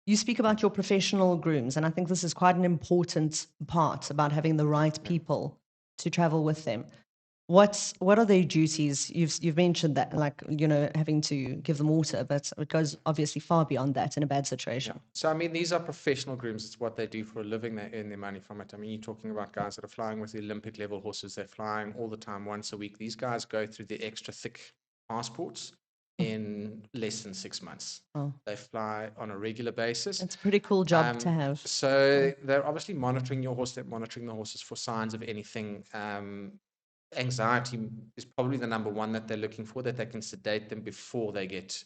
You speak about your professional grooms, and I think this is quite an important part about having the right people to travel with them. What are their duties? You've mentioned that, like, having to give them water, but it goes obviously far beyond that in a bad situation. So, I mean, these are professional grooms. It's what they do for a living. They earn their money from it. I mean, you're talking about guys that are flying with the Olympic level horses. They're flying all the time, once a week. These guys go through the extra thick passports in less than 6 months. Oh, They fly on a regular basis. it's a pretty cool job to have. So they're obviously monitoring your horse. They're monitoring the horses for signs of anything. Anxiety is probably the number one that they're looking for, that they can sedate them before they get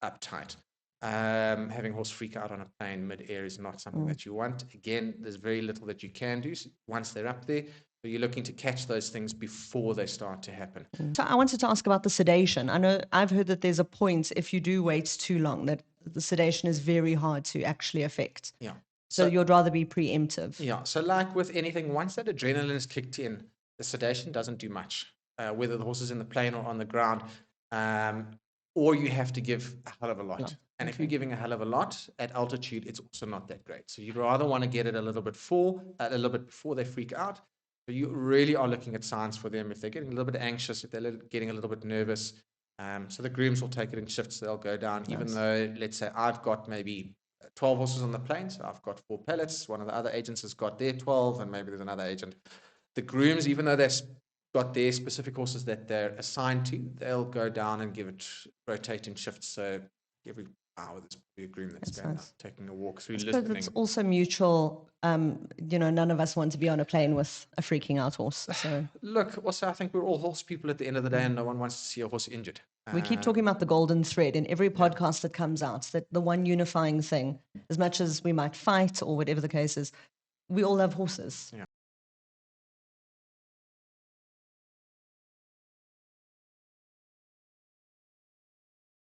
uptight. Having horse freak out on a plane mid-air is not something that you want. Again, there's very little that you can do once they're up there. So you're looking to catch those things before they start to happen. So I wanted to ask about the sedation. I know I've heard that there's a point if you do wait too long that the sedation is very hard to actually affect. Yeah. So you'd rather be preemptive. Yeah. So like with anything, once that adrenaline is kicked in, the sedation doesn't do much, whether the horse is in the plane or on the ground, or you have to give a hell of a lot. No. And if you're giving a hell of a lot at altitude, it's also not that great. So you'd rather want to get it a little bit before they freak out. So you really are looking at signs for them if they're getting a little bit anxious, if they're getting a little bit nervous. So the grooms will take it in shifts. They'll go down, even though, let's say, I've got maybe 12 horses on the plane, so I've got 4 pellets. One of the other agents has got their 12, and maybe there's another agent. The grooms, even though they've got their specific horses that they're assigned to, they'll go down and give it rotating shifts. So every hour there's probably a groom that's going out, taking a walk through, listening. But it's also mutual. None of us want to be on a plane with a freaking out horse. So Look, also, I think we're all horse people at the end of the day, and no one wants to see a horse injured. we keep talking about the golden thread in every podcast that comes out, that the one unifying thing, as much as we might fight or whatever the case is, we all love horses. Yeah.